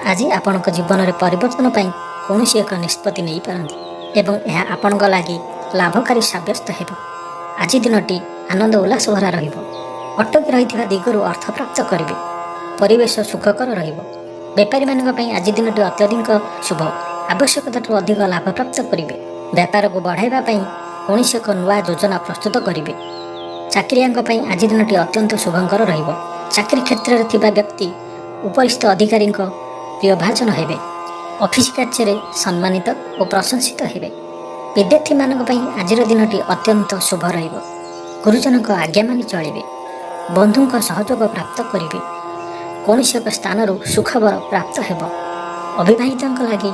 ଆଜି ଆପଣଙ୍କ ଜୀବନରେ ପରିବର୍ତ୍ତନ ପାଇଁ କୌଣସି ଏକ ନିଷ୍ପତ୍ତି ନେଇପାରନ୍ତି ଏବଂ ଏହା ଆପଣଙ୍କ ଲାଗି ଲାଭକାରୀ ସାବ୍ୟସ୍ତ ହେବ। ଆଜି ଦିନଟି ଆନନ୍ଦ ଉଲ୍ଲାସ ଭରା ରହିବ। ଅଟକି ରହିଥିବା ଦିଗରୁ ଅର୍ଥ ପ୍ରାପ୍ତ କରିବେ। ପରିବେଶ ସୁଖକର ରହିବ। ବେପାରୀମାନଙ୍କ ପାଇଁ ଆଜି ଦିନଟି ଅତ୍ୟଧିକ ଶୁଭ। ଆବଶ୍ୟକତାଠୁ ଅଧିକ ଲାଭ ପ୍ରାପ୍ତ କରିବେ। ବ୍ୟାପାରକୁ ବଢ଼ାଇବା ପାଇଁ କୌଣସି ଏକ ନୂଆ ଯୋଜନା ପ୍ରସ୍ତୁତ କରିବେ। ଚାକିରିଆଙ୍କ ପାଇଁ ଆଜି ଦିନଟି ଅତ୍ୟନ୍ତ ଶୁଭଙ୍କର ରହିବ। ଚାକିରି କ୍ଷେତ୍ରରେ ଥିବା ବ୍ୟକ୍ତି ଉପରିସ୍ଥ ଅଧିକାରୀଙ୍କ ପ୍ରିୟଭାଜନ ହେବେ। ଅଫିସ କାର୍ଯ୍ୟରେ ସମ୍ମାନିତ ଓ ପ୍ରଶଂସିତ ହେବେ। ବିଦ୍ୟାର୍ଥୀମାନଙ୍କ ପାଇଁ ଆଜିର ଦିନଟି ଅତ୍ୟନ୍ତ ଶୁଭ ରହିବ। ଗୁରୁଜନଙ୍କ ଆଜ୍ଞା ମାନି ଚଳିବେ। ବନ୍ଧୁଙ୍କ ସହଯୋଗ ପ୍ରାପ୍ତ କରିବେ। କୌଣସି ଏକ ସ୍ଥାନରୁ ସୁଖବର ପ୍ରାପ୍ତ ହେବ। ଅବିବାହିତଙ୍କ ଲାଗି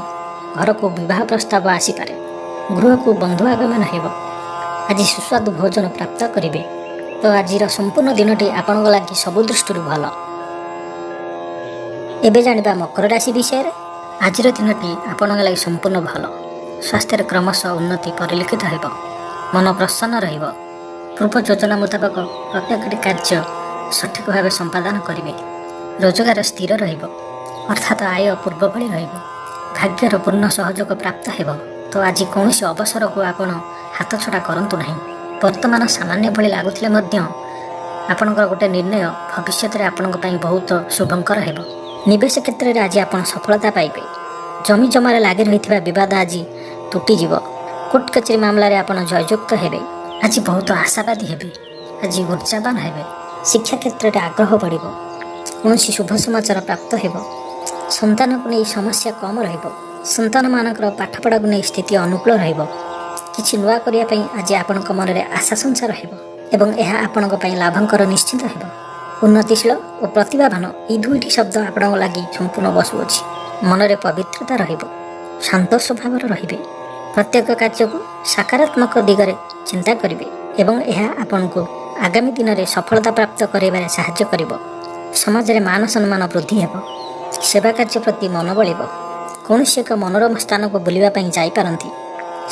ଘରକୁ ବିବାହ ପ୍ରସ୍ତାବ ଆସିପାରେ। ଗୃହକୁ ବନ୍ଧୁ ଆଗମନ ହେବ। ଆଜି ସୁସ୍ୱାଦୁ ଭୋଜନ ପ୍ରାପ୍ତ କରିବେ। ତ ଆଜିର ସମ୍ପୂର୍ଣ୍ଣ ଦିନଟି ଆପଣଙ୍କ ଲାଗି ସବୁ ଦୃଷ୍ଟିରୁ ଭଲ। ଏବେ ଜାଣିବା ମକର ରାଶି ବିଷୟରେ। ଆଜିର ଦିନଟି ଆପଣଙ୍କ ଲାଗି ସମ୍ପୂର୍ଣ୍ଣ ଭଲ। ସ୍ୱାସ୍ଥ୍ୟରେ କ୍ରମଶଃ ଉନ୍ନତି ପରିଲକ୍ଷିତ ହେବ। ମନ ପ୍ରସନ୍ନ ରହିବ। ପୂର୍ବ ଯୋଜନା ମୁତାବକ ପ୍ରତ୍ୟେକଟି କାର୍ଯ୍ୟ ସଠିକ ଭାବେ ସମ୍ପାଦନ କରିବେ। ରୋଜଗାର ସ୍ଥିର ରହିବ, ଅର୍ଥାତ୍ ଆୟ ପୂର୍ବ ଭଳି ରହିବ। ଭାଗ୍ୟର ପୂର୍ଣ୍ଣ ସହଯୋଗ ପ୍ରାପ୍ତ ହେବ। ତ ଆଜି କୌଣସି ଅବସରକୁ ଆପଣ ହାତଛଡ଼ା କରନ୍ତୁ ନାହିଁ। ବର୍ତ୍ତମାନ ସାମାନ୍ୟ ଭଳି ଲାଗୁଥିଲେ ମଧ୍ୟ ଆପଣଙ୍କର ଗୋଟେ ନିର୍ଣ୍ଣୟ ଭବିଷ୍ୟତରେ ଆପଣଙ୍କ ପାଇଁ ବହୁତ ଶୁଭଙ୍କର ହେବ। ନିବେଶ କ୍ଷେତ୍ରରେ ଆଜି ଆପଣ ସଫଳତା ପାଇବେ। ଜମି ଜମାରେ ଲାଗି ରହିଥିବା ବିବାଦ ଆଜି ତୁଟିଯିବ। କୋର୍ଟ କଚେରୀ ମାମଲାରେ ଆପଣ ଜୟଯୁକ୍ତ ହେବେ। ଆଜି ବହୁତ ଆଶାବାଦୀ ହେବେ। ଆଜି ଉର୍ଜାବାନ ହେବେ। ଶିକ୍ଷା କ୍ଷେତ୍ରରେ ଆଗ୍ରହ ବଢ଼ିବ। କୌଣସି ଶୁଭ ସମାଚାର ପ୍ରାପ୍ତ ହେବ। ସନ୍ତାନକୁ ନେଇ ସମସ୍ୟା କମ୍ ରହିବ। ସନ୍ତାନମାନଙ୍କର ପାଠପଢ଼ାକୁ ନେଇ ସ୍ଥିତି ଅନୁକୂଳ ରହିବ। କିଛି ନୂଆ କରିବା ପାଇଁ ଆଜି ଆପଣଙ୍କ ମନରେ ଆଶା ସଞ୍ଚାର ହେବ ଏବଂ ଏହା ଆପଣଙ୍କ ପାଇଁ ଲାଭଙ୍କର ନିଶ୍ଚିତ ହେବ। ଉନ୍ନତିଶୀଳ ଓ ପ୍ରତିଭାବାନ ଏହି ଦୁଇଟି ଶବ୍ଦ ଆପଣଙ୍କ ଲାଗି ସମ୍ପୂର୍ଣ୍ଣ ବସୁଅଛି। ମନରେ ପବିତ୍ରତା ରହିବ। ଶାନ୍ତ ସ୍ୱଭାବର ରହିବେ। ପ୍ରତ୍ୟେକ କାର୍ଯ୍ୟକୁ ସକାରାତ୍ମକ ଦିଗରେ ଚିନ୍ତା କରିବେ ଏବଂ ଏହା ଆପଣଙ୍କୁ ଆଗାମୀ ଦିନରେ ସଫଳତା ପ୍ରାପ୍ତ କରିବାରେ ସାହାଯ୍ୟ କରିବ। ସମାଜରେ ମାନ ସମ୍ମାନ ବୃଦ୍ଧି ହେବ। ସେବା କାର୍ଯ୍ୟ ପ୍ରତି ମନ ବଳିବ। କୌଣସି ଏକ ମନୋରମ ସ୍ଥାନକୁ ବୁଲିବା ପାଇଁ ଯାଇପାରନ୍ତି।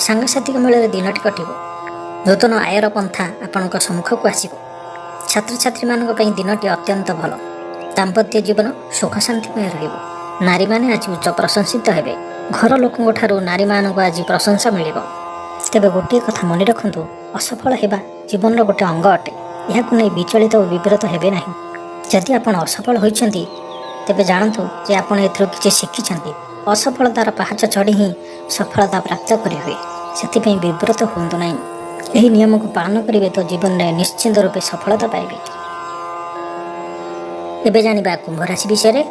ସାଙ୍ଗସାଥିଙ୍କ ମେଳରେ ଦିନଟି କଟିବ। ନୂତନ ଆୟର ପନ୍ଥା ଆପଣଙ୍କ ସମ୍ମୁଖକୁ ଆସିବ। ଛାତ୍ରଛାତ୍ରୀମାନଙ୍କ ପାଇଁ ଦିନଟି ଅତ୍ୟନ୍ତ ଭଲ। ଦାମ୍ପତ୍ୟ ଜୀବନ ସୁଖ ଶାନ୍ତିମୟ ରହିବ। ନାରୀମାନେ ଆଜି ଉଚ୍ଚ ପ୍ରଶଂସିତ ହେବେ। ଘର ଲୋକଙ୍କ ଠାରୁ ନାରୀମାନଙ୍କୁ ଆଜି ପ୍ରଶଂସା ମିଳିବ। ତେବେ ଗୋଟିଏ କଥା ମନେ ରଖନ୍ତୁ, ଅସଫଳ ହେବା ଜୀବନର ଗୋଟିଏ ଅଙ୍ଗ ଅଟେ। ଏହାକୁ ନେଇ ବିଚଳିତ ଓ ବିବ୍ରତ ହେବେ ନାହିଁ। ଯଦି ଆପଣ ଅସଫଳ ହୋଇଛନ୍ତି ତେବେ ଜାଣନ୍ତୁ ଯେ ଆପଣ ଏଥିରୁ କିଛି ଶିଖିଛନ୍ତି। ଅସଫଳତାର ପାହାଚ ଚଢ଼ି ହିଁ ସଫଳତା ପ୍ରାପ୍ତ କରିହୁଏ। ସେଥିପାଇଁ ବିବ୍ରତ ହୁଅନ୍ତୁ ନାହିଁ। ଏହି ନିୟମକୁ ପାଳନ କରିବେ ତ ଜୀବନରେ ନିଶ୍ଚିନ୍ତ ରୂପେ ସଫଳତା ପାଇବେ। ଏବେ ଜାଣିବା କୁମ୍ଭ ରାଶି ବିଷୟରେ।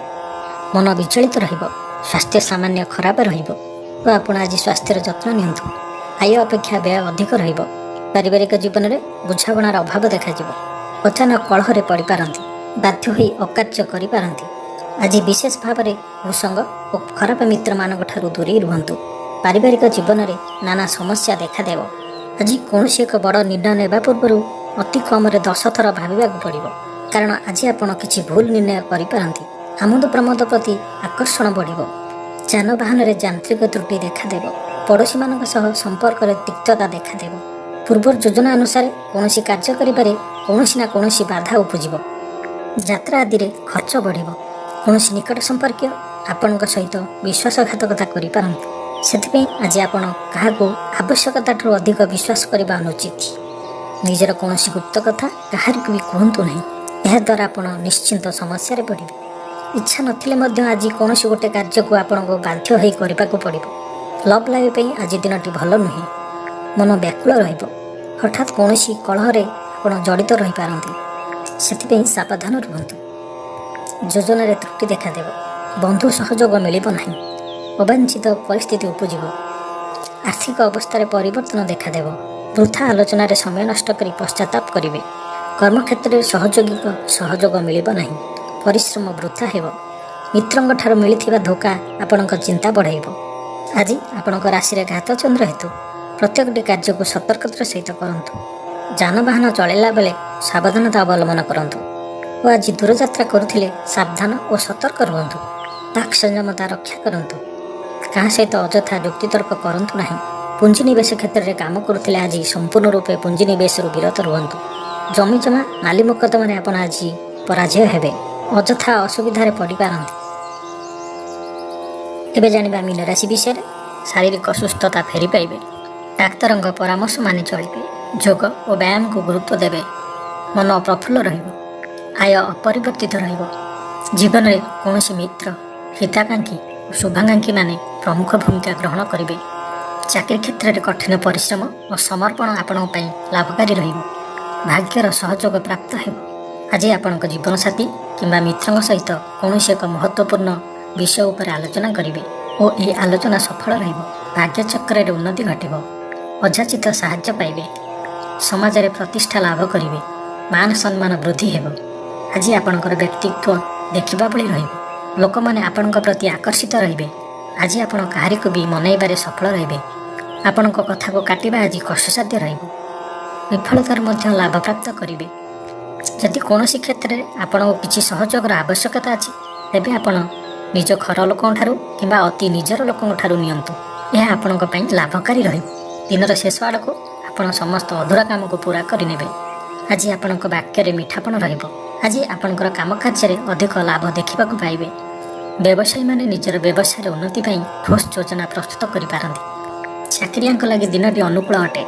ମନ ବିଚଳିତ ରହିବ। ସ୍ୱାସ୍ଥ୍ୟ ସାମାନ୍ୟ ଖରାପ ରହିବ ଓ ଆପଣ ଆଜି ସ୍ୱାସ୍ଥ୍ୟର ଯତ୍ନ ନିଅନ୍ତୁ। ଆୟ ଅପେକ୍ଷା ବ୍ୟୟ ଅଧିକ ରହିବ। ପାରିବାରିକ ଜୀବନରେ ବୁଝାମଣାର ଅଭାବ ଦେଖାଯିବ। ଅଚାନକ କଳହରେ ପଡ଼ିପାରନ୍ତି। ବାଧ୍ୟ ହୋଇ ଅକାର୍ଯ୍ୟ କରିପାରନ୍ତି। ଆଜି ବିଶେଷ ଭାବରେ କୁସଙ୍ଗ ଓ ଖରାପ ମିତ୍ରମାନଙ୍କ ଠାରୁ ଦୂରେଇ ରୁହନ୍ତୁ। ପାରିବାରିକ ଜୀବନରେ ନାନା ସମସ୍ୟା ଦେଖାଦେବ। ଆଜି କୌଣସି ଏକ ବଡ଼ ନିର୍ଣ୍ଣୟ ନେବା ପୂର୍ବରୁ ଅତି କମରେ 10 ଥର ଭାବିବାକୁ ପଡ଼ିବ। କାରଣ ଆଜି ଆପଣ କିଛି ଭୁଲ ନିର୍ଣ୍ଣୟ କରିପାରନ୍ତି। ଆମୋଦ ପ୍ରମୋଦ ପ୍ରତି ଆକର୍ଷଣ ବଢ଼ିବ। ଯାନବାହନରେ ଯାନ୍ତ୍ରିକ ତ୍ରୁଟି ଦେଖାଦେବ। ପଡ଼ୋଶୀମାନଙ୍କ ସହ ସମ୍ପର୍କରେ ତିକ୍ତତା ଦେଖାଦେବ। ପୂର୍ବ ଯୋଜନା ଅନୁସାରେ କୌଣସି କାର୍ଯ୍ୟ କରିବାରେ କୌଣସି ନା କୌଣସି ବାଧା ଉପୁଜିବ। ଯାତ୍ରା ଆଦିରେ ଖର୍ଚ୍ଚ ବଢ଼ିବ। କୌଣସି ନିକଟ ସମ୍ପର୍କୀୟ ଆପଣଙ୍କ ସହିତ ବିଶ୍ୱାସଘାତକତା କରିପାରନ୍ତି। ସେଥିପାଇଁ ଆଜି ଆପଣ କାହାକୁ ଆବଶ୍ୟକତାଠାରୁ ଅଧିକ ବିଶ୍ୱାସ କରିବା ଅନୁଚିତ। ନିଜର କୌଣସି ଗୁପ୍ତ କଥା କାହାରିକୁ ବି କୁହନ୍ତୁ ନାହିଁ। ଏହାଦ୍ୱାରା ଆପଣ ନିଶ୍ଚିନ୍ତ ସମସ୍ୟାରେ ପଡ଼ିବେ। ଇଚ୍ଛା ନଥିଲେ ମଧ୍ୟ ଆଜି କୌଣସି ଗୋଟେ କାର୍ଯ୍ୟକୁ ଆପଣଙ୍କୁ ବାଧ୍ୟ ହୋଇ କରିବାକୁ ପଡ଼ିବ। ଲଭ୍ ଲାଇଫ୍ ପାଇଁ ଆଜି ଦିନଟି ଭଲ ନୁହେଁ। ମନ ବ୍ୟାକୁଳ ରହିବ। ହଠାତ୍ କୌଣସି କଳହରେ ଆପଣ ଜଡ଼ିତ ରହିପାରନ୍ତି। ସେଥିପାଇଁ ସାବଧାନ ରୁହନ୍ତୁ। ଯୋଜନାରେ ତ୍ରୁଟି ଦେଖାଦେବ। ବନ୍ଧୁ ସହଯୋଗ ମିଳିବ ନାହିଁ। ଅବାଞ୍ଛିତ ପରିସ୍ଥିତି ଉପୁଜିବ। ଆର୍ଥିକ ଅବସ୍ଥାରେ ପରିବର୍ତ୍ତନ ଦେଖାଦେବ। ବୃଥା ଆଲୋଚନାରେ ସମୟ ନଷ୍ଟ କରି ପଶ୍ଚାତାପ କରିବେ। କର୍ମକ୍ଷେତ୍ରରେ ସହଯୋଗୀଙ୍କ ସହଯୋଗ ମିଳିବ ନାହିଁ। ପରିଶ୍ରମ ବୃଥା ହେବ। ମିତ୍ରଙ୍କ ଠାରୁ ମିଳିଥିବା ଧୋକା ଆପଣଙ୍କ ଚିନ୍ତା ବଢ଼ାଇବ। ଆଜି ଆପଣଙ୍କ ରାଶିରେ ଘାତଚନ୍ଦ୍ର ହେତୁ ପ୍ରତ୍ୟେକଟି କାର୍ଯ୍ୟକୁ ସତର୍କତାର ସହିତ କରନ୍ତୁ। ଯାନବାହନ ଚଳାଇଲା ବେଳେ ସାବଧାନତା ଅବଲମ୍ବନ କରନ୍ତୁ ଓ ଆଜି ଦୂରଯାତ୍ରା କରୁଥିଲେ ସାବଧାନ ଓ ସତର୍କ ରୁହନ୍ତୁ। ବାକ୍ ସଂଯମତା ରକ୍ଷା କରନ୍ତୁ। କାହା ସହିତ ଅଯଥା ଯୁକ୍ତିତର୍କ କରନ୍ତୁ ନାହିଁ। ପୁଞ୍ଜିନିବେଶ କ୍ଷେତ୍ରରେ କାମ କରୁଥିଲେ ଆଜି ସମ୍ପୂର୍ଣ୍ଣ ରୂପେ ପୁଞ୍ଜିନିବେଶରୁ ବିରତ ରୁହନ୍ତୁ। ଜମିଜମା ମାଲି ମୋକଦ୍ଦମାରେ ଆପଣ ଆଜି ପରାଜୟ ହେବେ। ଅଯଥା ଅସୁବିଧାରେ ପଡ଼ିପାରନ୍ତି। ଏବେ ଜାଣିବା ମୀନ ରାଶି ବିଷୟରେ। ଶାରୀରିକ ସୁସ୍ଥତା ଫେରି ପାଇବେ। ଡାକ୍ତରଙ୍କ ପରାମର୍ଶ ମାନି ଚଳିବେ। ଯୋଗ ଓ ବ୍ୟାୟାମକୁ ଗୁରୁତ୍ୱ ଦେବେ। ମନ ପ୍ରଫୁଲ୍ଲ ରହିବ। ଆୟ ଅପରିବର୍ତ୍ତିତ ରହିବ। ଜୀବନରେ କୌଣସି ମିତ୍ର, ହିତାକାଂକ୍ଷୀ ଓ ଶୁଭାକାଂକ୍ଷୀମାନେ ପ୍ରମୁଖ ଭୂମିକା ଗ୍ରହଣ କରିବେ। ଚାକିରି କ୍ଷେତ୍ରରେ କଠିନ ପରିଶ୍ରମ ଓ ସମର୍ପଣ ଆପଣଙ୍କ ପାଇଁ ଲାଭକାରୀ ରହିବ। ଭାଗ୍ୟର ସହଯୋଗ ପ୍ରାପ୍ତ ହେବ। ଆଜି ଆପଣଙ୍କ ଜୀବନସାଥୀ କିମ୍ବା ମିତ୍ରଙ୍କ ସହିତ କୌଣସି ଏକ ମହତ୍ତ୍ୱପୂର୍ଣ୍ଣ ବିଷୟ ଉପରେ ଆଲୋଚନା କରିବେ ଓ ଏହି ଆଲୋଚନା ସଫଳ ରହିବ। ଭାଗ୍ୟଚକ୍ରରେ ଉନ୍ନତି ଘଟିବ। ଅଯାଚିତ ସାହାଯ୍ୟ ପାଇବେ। ସମାଜରେ ପ୍ରତିଷ୍ଠା ଲାଭ କରିବେ। ମାନ ସମ୍ମାନ ବୃଦ୍ଧି ହେବ। ଆଜି ଆପଣଙ୍କର ବ୍ୟକ୍ତିତ୍ୱ ଦେଖିବା ଭଳି ରହିବ। ଲୋକମାନେ ଆପଣଙ୍କ ପ୍ରତି ଆକର୍ଷିତ ରହିବେ। ଆଜି ଆପଣ କାହାରିକୁ ବି ମନାଇବାରେ ସଫଳ ରହିବେ। ଆପଣଙ୍କ କଥାକୁ କାଟିବା ଆଜି କଷ୍ଟସାଧ୍ୟ ରହିବ। ବିଫଳତାରୁ ମଧ୍ୟ ଲାଭ ପ୍ରାପ୍ତ କରିବେ। ଯଦି କୌଣସି କ୍ଷେତ୍ରରେ ଆପଣଙ୍କୁ କିଛି ସହଯୋଗର ଆବଶ୍ୟକତା ଅଛି ତେବେ ଆପଣ ନିଜ ଘର ଲୋକଙ୍କ ଠାରୁ କିମ୍ବା ଅତି ନିଜର ଲୋକଙ୍କ ଠାରୁ ନିଅନ୍ତୁ। ଏହା ଆପଣଙ୍କ ପାଇଁ ଲାଭକାରୀ ରହିବ। ଦିନର ଶେଷ ଆଡ଼କୁ ଆପଣ ସମସ୍ତ ଅଧୁରା କାମକୁ ପୂରା କରିନେବେ। ଆଜି ଆପଣଙ୍କ ବାକ୍ୟରେ ମିଠାପଣ ରହିବ। ଆଜି ଆପଣଙ୍କର କାମ କାର୍ଯ୍ୟରେ ଅଧିକ ଲାଭ ଦେଖିବାକୁ ପାଇବେ। ବ୍ୟବସାୟୀମାନେ ନିଜର ବ୍ୟବସାୟର ଉନ୍ନତି ପାଇଁ ଠୋସ୍ ଯୋଜନା ପ୍ରସ୍ତୁତ କରିପାରନ୍ତି। ଚାକିରିଆଙ୍କ ଲାଗି ଦିନଟି ଅନୁକୂଳ ଅଟେ।